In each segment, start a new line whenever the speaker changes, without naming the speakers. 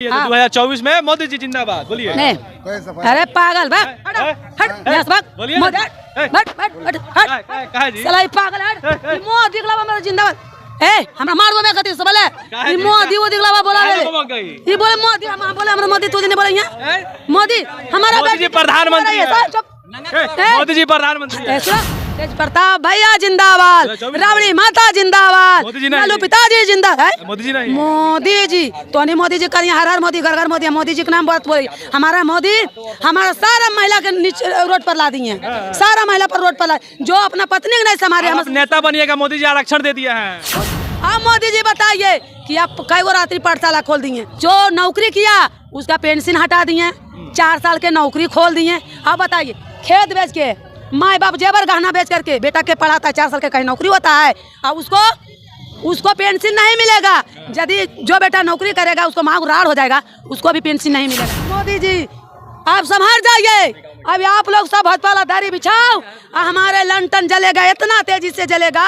हाँ। 2024 में मोदी जी जिंदाबाद बोलिए।
नहीं, अरे पागल
बोलिए। जी
पागल है मोदी के जिंदाबाद। हमरा मार दो मैं कहती सब बोले मोदी वो दिखलावा बोला रे ये बोले मोदी हम बोले हमरा मोदी तू नहीं बोले यहाँ मोदी हमारा
मोदी जी प्रधानमंत्री मोदी जी प्रधानमंत्री
तेज प्रताप भैया जिंदाबाद, राबड़ी माता जिंदाबाद, लालू पिताजी जिंदाबाद।
मोदी जी नहीं,
मोदी जी तो नहीं मोदी जी करिए हर हर मोदी घर घर मोदी। मोदी जी के नाम बात बोली हमारा मोदी हमारा सारा महिला के नीचे रोड पर ला दिए हैं, सारा महिला पर रोड पर ला जो अपना पत्नी नहीं संभाले। हम
नेता बनिएगा मोदी जी आरक्षण दे दिया है।
आप मोदी जी बताइए कि आप कई वो रात्रि पाठशाला खोल दिए, जो नौकरी किया उसका पेंशन हटा दिए, 4 साल के नौकरी खोल दिए। आप बताइए खेत बेच के माँ बाप जेवर गहना बेच करके बेटा के पढ़ाता है, 4 साल के कहीं नौकरी होता है और उसको पेंशन नहीं मिलेगा। यदि जो बेटा नौकरी करेगा उसको माँ राड़ हो जाएगा, उसको भी पेंशन नहीं मिलेगा। मोदी जी आप संभाल जाइए। अब आप लोग सब भाजपा दारी बिछाओ, हमारे लंटन जलेगा, इतना तेजी से जलेगा।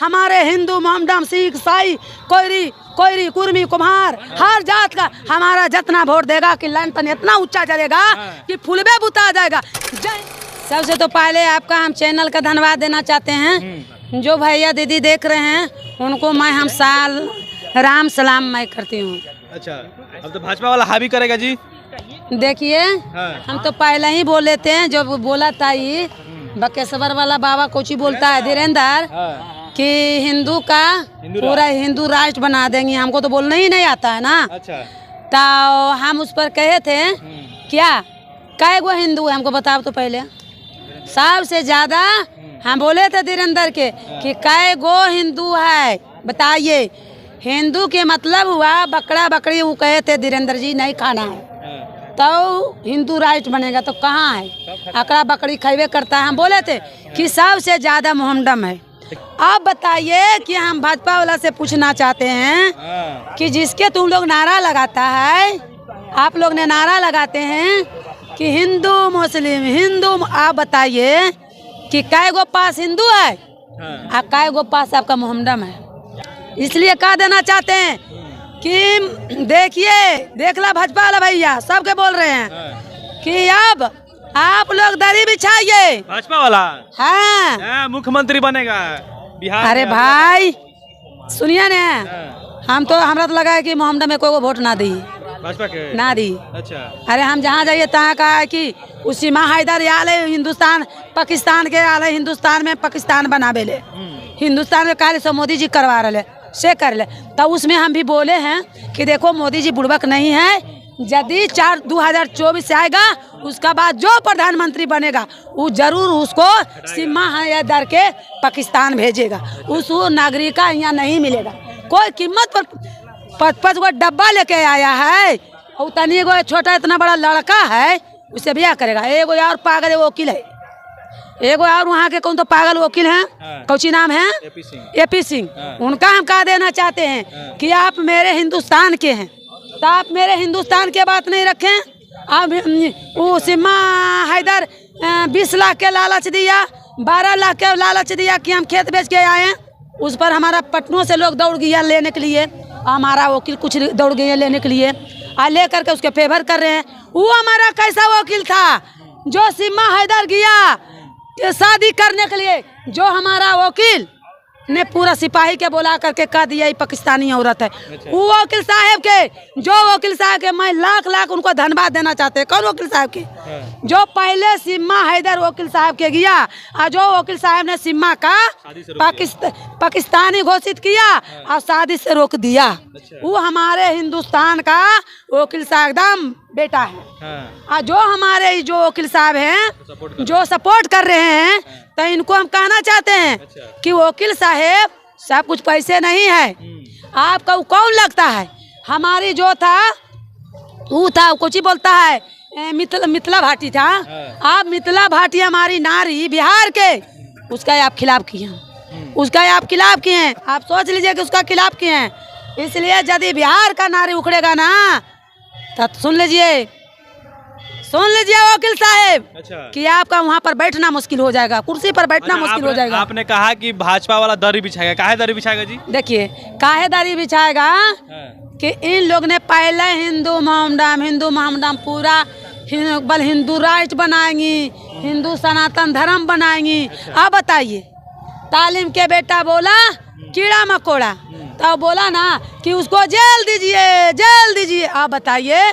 हमारे हिंदू मोहम्मदन सिख ईसाई कोयरी कुर्मी कुम्हार हर जात का हमारा जितना वोट देगा कि लंटन इतना ऊंचा जलेगा कि फुलबे बुता जाएगा। सबसे तो पहले आपका हम चैनल का धन्यवाद देना चाहते हैं। जो भैया दीदी देख रहे हैं उनको मैं हम साल राम सलाम मैं करती हूँ।
अच्छा, अब तो भाजपा वाला हावी करेगा जी।
देखिए हम तो पहले ही बोले थे, जो बोला था ये बकेश्वर वाला बाबा कोची बोलता है धीरेन्द्र कि हिंदू का पूरा हिंदू राष्ट्र बना देंगे। हमको तो बोलना ही नहीं आता है ना।
अच्छा।
तो हम उस पर कहे थे क्या कै गो हिंदू है हमको बताओ तो पहले। सबसे ज्यादा हम बोले थे धीरेन्द्र के कि कै गो हिंदू है बताइए। हिंदू के मतलब हुआ बकरा बकरी, वो कहे थे धीरेन्द्र जी नहीं खाना है तो हिंदू राष्ट्र बनेगा। तो कहाँ है बकरा बकरी खैबे करता है। हम बोले थे कि सबसे ज्यादा मोहम्मदन है। आप बताइए कि हम भाजपा वाला से पूछना चाहते हैं कि जिसके तुम लोग नारा लगाता है, आप लोग ने नारा लगाते हैं कि हिंदू मुस्लिम हिंदू, आप बताइए कि कै गो पास हिंदू है और कै गो पास आपका मोहम्मदन है। इसलिए कह देना चाहते हैं कि देखिए देख ला भाजपा वाला भैया सबके बोल रहे हैं कि अब आप लोग दरी बिछाइए।
भाजपा वाला
हाँ
मुख्यमंत्री बनेगा बिहार।
अरे भाई सुनिए ना, हम तो हमरा तो लगा है कि मोहम्मदन में कोई वोट ना दी,
भाजपा के
ना दी।
अच्छा।
अरे हम जहाँ जाइए तहाँ कहा है कि उसी माँ हैदर आल हिंदुस्तान पाकिस्तान के आल हिंदुस्तान में पाकिस्तान बनावे ले, हिंदुस्तान में काले सो मोदी जी करवा रहे से कर ले। तब उसमें हम भी बोले हैं कि देखो मोदी जी बुड़बक नहीं है। यदि 2024 से आएगा उसका बाद जो प्रधानमंत्री बनेगा वो जरूर उसको सीमा हैदर के पाकिस्तान भेजेगा। उसको नागरिक यहाँ नहीं मिलेगा। कोई कीमत पर 5 गो डब्बा लेके आया है और तनी गो छोटा इतना बड़ा लड़का है उसे ब्याह करेगा। एगो यार पागल वकील है, एगो और वहाँ के कौन तो पागल वकील हैं, कौची नाम है एपी सिंह। उनका हम कह देना चाहते हैं कि आप मेरे हिंदुस्तान के हैं तो आप मेरे हिंदुस्तान के बात नहीं रखें। आप वो सिम्मा हैदर 20 लाख के लालच दिया, 12 लाख के लालच दिया कि हम खेत बेच के आए हैं। उस पर हमारा पटनों से लोग दौड़ गया लेने के लिए, हमारा वकील कुछ दौड़ गए लेने के लिए और ले करके उसके फेवर कर रहे हैं। वो हमारा कैसा वकील था जो सिम्मा हैदर गया शादी करने के लिए, जो हमारा वकील ने पूरा सिपाही के बोला करके कह दिया पाकिस्तानी औरत है। वो वकील साहब के, जो वकील साहब के मैं लाख उनको धन्यवाद देना चाहते हैं। कौन वकील साहब के? जो पहले सिम्मा हैदर वकील साहब के गया और जो वकील साहब ने सिम्मा का पाकिस्तानी घोषित किया और शादी से रोक दिया। वो हमारे हिंदुस्तान का वकील साहब एकदम बेटा है। और जो हमारे जो वकील साहब हैं जो सपोर्ट कर रहे हैं तो इनको हम कहना चाहते हैं कि वकील साहब सब कुछ पैसे नहीं है। आपका कौन लगता है? हमारी जो था वो था कुछ ही बोलता है मिथिला भाटी था। आप मिथिला भाटी हमारी नारी बिहार के, उसका आप खिलाफ किए हैं, उसका आप खिलाफ किए हैं। आप सोच लीजिए कि उसका खिलाफ किए हैं। इसलिए यदि बिहार का नारी उखड़ेगा ना तो सुन लीजिए वकील साहब कि आपका वहाँ पर बैठना मुश्किल हो जाएगा, कुर्सी पर बैठना मुश्किल हो जाएगा।
आपने कहा कि भाजपा वाला दरी बिछाएगा, काहे दरी बिछाएगा जी?
देखिए काहे दरी बिछाएगा कि इन लोग ने पहले हिंदू मोहम्मदम पूरा हिंदू राष्ट्र बनाएंगी, हिंदू सनातन धर्म बनाएंगी। अब बताइए, तालीम के बेटा बोला कीड़ा मकोड़ा, तो बोला ना कि उसको जेल दीजिए। अब बताइए,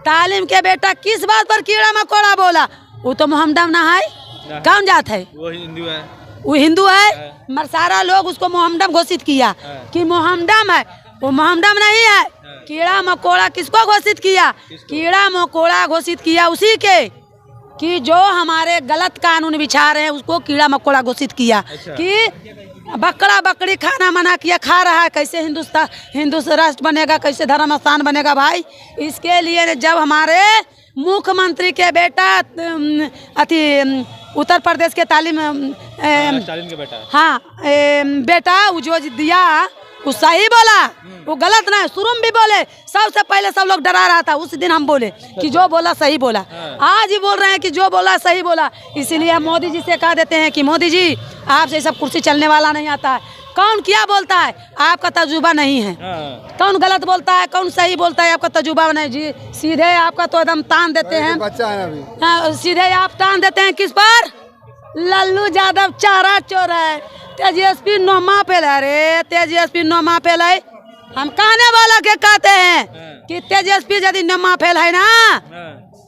तालीम के बेटा किस बात पर कीड़ा मकोड़ा बोला? वो तो मोहम्मदम ना है, कौन जात है? वो हिंदू है। मगर सारा लोग उसको मोहम्मदम घोषित किया कि मोहम्मदम है, वो मोहम्मदम नहीं है। कीड़ा मकोड़ा किसको घोषित किया? कीड़ा मकोड़ा घोषित किया उसी के कि जो हमारे गलत कानून बिछा रहे हैं उसको कीड़ा मकोड़ा घोषित किया। कि बकरा बकरी खाना मना किया, खा रहा है, कैसे हिंदू राष्ट्र बनेगा, कैसे धर्म स्थान बनेगा? भाई इसके लिए जब हमारे मुख्यमंत्री के बेटा उत्तर प्रदेश के तालीम के बेटा, हाँ बेटा वो जो दिया वो सही बोला, वो गलत नहीं। शुरू में भी बोले, सबसे पहले सब लोग डरा रहा था, उस दिन हम बोले कि जो बोला सही बोला। आज ही बोल रहे हैं कि जो बोला सही बोला। इसीलिए हम मोदी जी से कह देते हैं कि मोदी जी आपसे सब कुर्सी चलने वाला नहीं आता है। कौन क्या बोलता है, आपका तजुर्बा नहीं है। कौन गलत बोलता है, कौन सही बोलता है, आपका तजुर्बा नहीं जी। सीधे आपका तो एकदम तान देते हैं, सीधे आप तान देते हैं किस पर? लल्लू यादव चारा चोर है, तेजस्वी नोमा पे रे, तेजस्वी नोमा फेल है। हम कहने वाला के कहते हैं कि तेजस्वी यदि नोमा फेल है ना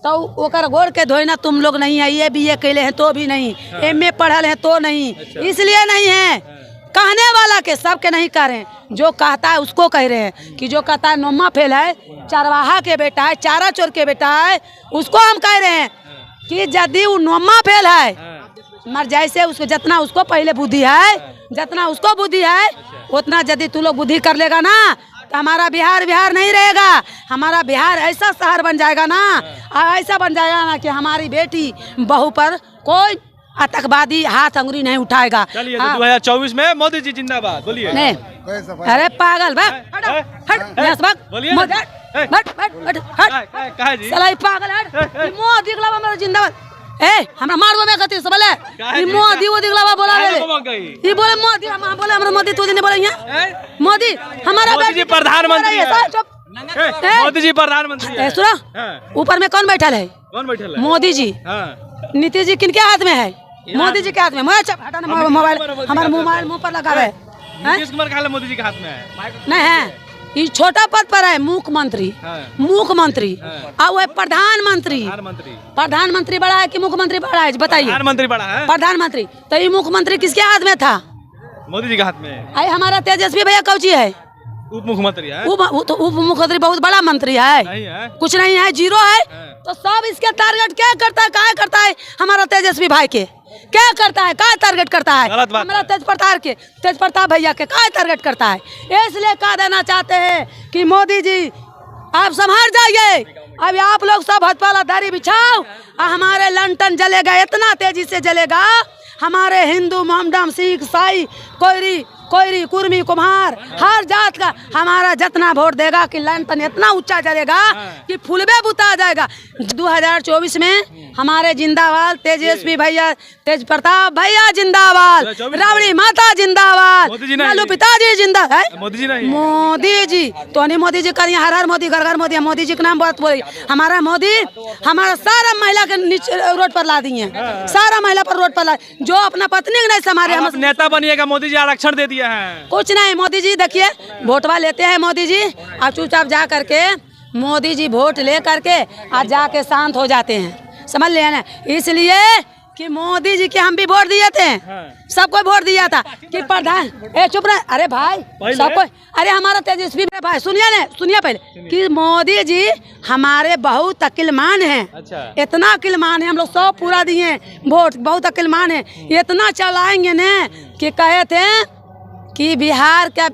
तो ओकर गोड़ के धोए ना तुम लोग नहीं है। ये BA कैले हैं तो भी नहीं, MA पढ़ल है तो नहीं, इसलिए नहीं है। कहने वाला के सबके नहीं कह रहे हैं, जो कहता है उसको कह रहे हैं कि जो कहता है नोमा फेल है, चरवाहा के बेटा है, चारा चोर के बेटा है, उसको हम कह रहे हैं कि यदि वो नोमा फेल है, मर जैसे उसको जितना उसको पहले बुद्धि है, जितना उसको बुद्धि है उतना यदि तू लोग बुद्धि कर लेगा ना तो हमारा बिहार नहीं रहेगा। हमारा बिहार ऐसा शहर बन जाएगा ना, ऐसा बन जाएगा ना कि हमारी बेटी बहू पर कोई आतंकवादी हाथ अंगुली नहीं उठाएगा।
चलिए 2024 में मोदी जी जिंदाबाद बोलिए।
नहीं, अरे पागल मोदी जिंदाबाद। हमरा मार दो मैं कहती सबले मोदी वो दिखलावा बोला रे, ये बोले मोदी, हम बोले हमरा मोदी तो नहीं बोले यहाँ मोदी हमारा
मोदी जी प्रधानमंत्री है। मोदी जी प्रधानमंत्री
सुनो, ऊपर में कौन बैठल है?
कौन बैठल है?
मोदी जी। नीतीश जी किनके हाथ में है? मोदी जी के हाथ में। मोबाइल हमारे मोबाइल मुँह पर लगा है।
नीतीश कुमार का मोदी जी के हाथ में है?
नहीं है, ये छोटा पद पर है मुख्यमंत्री। मुख्यमंत्री और वो प्रधानमंत्री। प्रधानमंत्री बड़ा है कि मुख्यमंत्री बड़ा है बताइए?
प्रधानमंत्री बड़ा है।
प्रधानमंत्री तो ये मुख्यमंत्री किसके हाथ में था?
मोदी जी के हाथ में।
आई हमारा तेजस्वी भैया कौची है?
उप मुख्यमंत्री है।
उप मुख्यमंत्री बहुत बड़ा मंत्री है।
नहीं है, कुछ
नहीं है, जीरो है। तो सब इसके टारगेट क्या करता है हमारा तेजस्वी भाई के? क्या करता है, क्या टारगेट करता है? हमारा तेज प्रताप भैया के क्या टारगेट करता है? इसलिए कह देना चाहते हैं कि मोदी जी आप संभाल जाइए। अब आप लोग सब हथवाला दाढ़ी बिछाओ, हमारे लंटन जलेगा, इतना तेजी से जलेगा। हमारे हिंदू मोहम्मदम सिख ईसाई कोयरी कुर्मी कुम्हार हर जात का हमारा जितना वोट देगा कि लंटन इतना ऊंचा चलेगा कि फुलबे बुता जाएगा। 2024 में हमारे जिंदाबाद तेजस्वी भैया, तेज प्रताप भैया जिंदाबाद, राबड़ी माता जिंदाबाद, लालू पिताजी जिंदाबाद। मोदी जी तो नहीं, मोदी जी करिए हर हर मोदी, घर घर मोदी। मोदी जी का नाम बहुत बोलिए। हमारा मोदी हमारा सारा महिला के नीचे रोड पर ला दिए, सारा महिला पर रोड पर ला, जो अपना पत्नी के नहीं संभाले। हम
नेता बनिएगा, मोदी जी आरक्षण दे दिया है।
कुछ नहीं, मोदी जी देखिए वोटवा लेते हैं मोदी जी, और चुपचाप जा करके मोदी जी वोट ले करके आज जाके शांत हो जाते हैं, समझ लिया ना। इसलिए कि मोदी जी के हम भी वोट दिए थे, सबको वोट दिया था कि प्रधान चुप रहे, अरे भाई सबको, अरे हमारा तेजस्वी भाई सुनिए पहले कि मोदी जी हमारे बहुत अकिलमान हैं। अच्छा। इतना अकिलमान है, हम लोग सब पूरा दिए वोट, बहुत अकिलमान है। इतना चलाएंगे न कि कहे थे कि बिहार का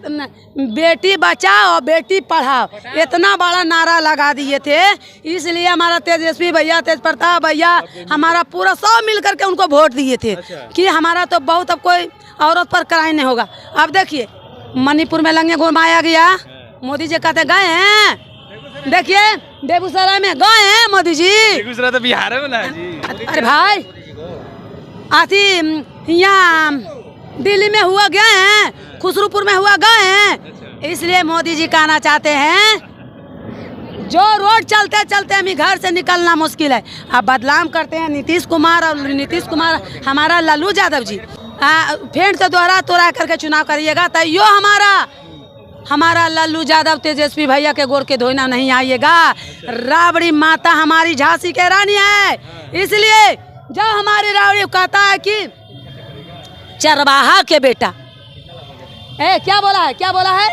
बेटी बचाओ और बेटी पढ़ाओ, इतना बड़ा नारा लगा दिए थे। इसलिए हमारा तेजस्वी भैया, तेज प्रताप भैया, हमारा पूरा सब मिल करके उनको वोट दिए थे। अच्छा। कि हमारा तो बहुत, अब कोई औरत पर क्राइम नहीं होगा। अब देखिए मणिपुर में लंगे घुमाया गया, मोदी जी कहते गए हैं। देखिए बेगूसराय में गए हैं मोदी जी।
बेगूसराय तो बिहार में है जी।
अरे भाई आती यहाँ दिल्ली में हुआ गए हैं, खुसरूपुर में हुआ गए हैं, इसलिए मोदी जी कहना चाहते हैं, जो रोड चलते चलते हमें घर से निकलना मुश्किल है। अब बदलाव करते हैं नीतीश कुमार, और नीतीश कुमार हमारा लालू यादव जी फिर से दोहरा तोड़ा करके चुनाव करिएगा तो यो हमारा लालू यादव तेजस्वी भैया के गोर के धोना नहीं आइएगा। राबड़ी माता हमारी झांसी के रानी है, इसलिए जब हमारी राबड़ी कहता है कि चरवाहा के बेटा, क्या बोला है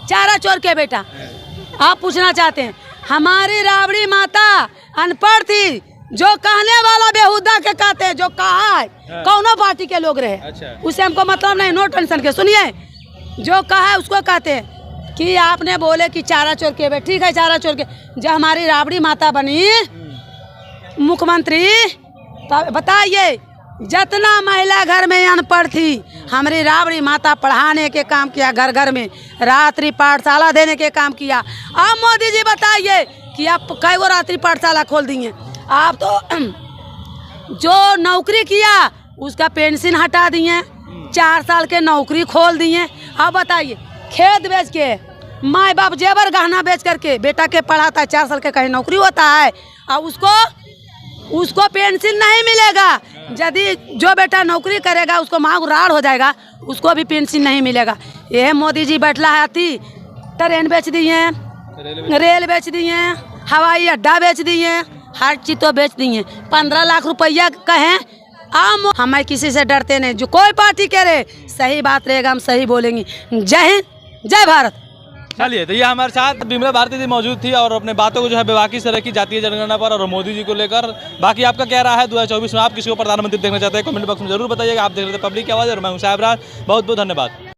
चारा चोर के बेटा। आप पूछना चाहते हैं, हमारी राबड़ी माता अनपढ़ थी, जो कहने वाला बेहुदा के कहते हैं, जो कहा है कौनो पार्टी के लोग रहे, उससे हमको मतलब नहीं, नो टेंशन के। सुनिए, जो कहा है उसको कहते हैं कि आपने बोले कि चारा चोर के बेटे, ठीक है चारा चोर के। जब हमारी राबड़ी माता बनी मुख्यमंत्री, तो बताइए जितना महिला घर में अनपढ़ थी, हमारी राबड़ी माता पढ़ाने के काम किया, घर घर में रात्रि पाठशाला देने के काम किया। अब मोदी जी बताइए कि आप कई वो रात्रि पाठशाला खोल दिए। आप तो जो नौकरी किया उसका पेंशन हटा दिए, 4 साल के नौकरी खोल दिए। अब बताइए, खेत बेच के, माँ बाप जेवर गहना बेच करके बेटा के पढ़ाता है, 4 साल के कहीं नौकरी होता है, और उसको पेंशन नहीं मिलेगा। यदि जो बेटा नौकरी करेगा उसको माँ राड़ हो जाएगा, उसको भी पेंशन नहीं मिलेगा। यह मोदी जी बैठला है, ट्रेन बेच दिए, रेल बेच दिए, हवाई अड्डा बेच दिए, हर चीज तो बेच दिए। 15 लाख रुपया कहें, हमें किसी से डरते नहीं, जो कोई पार्टी करे सही बात रहेगा, हम सही बोलेंगे। जय हिंद, जय भारत।
चलिए, तो ये हमारे साथ बिमला भारती जी मौजूद थी और अपने बातों को जो है बेबाकी से रखी जाती है जनगणना पर और मोदी जी को लेकर। बाकी आपका क्या रहा है 2024 में, आप किसी को प्रधानमंत्री देखना चाहते हैं कमेंट बॉक्स में जरूर बताइएगा। आप देख रहे थे पब्लिक की आवाज़ और मैं हूं साहब राज। बहुत बहुत धन्यवाद।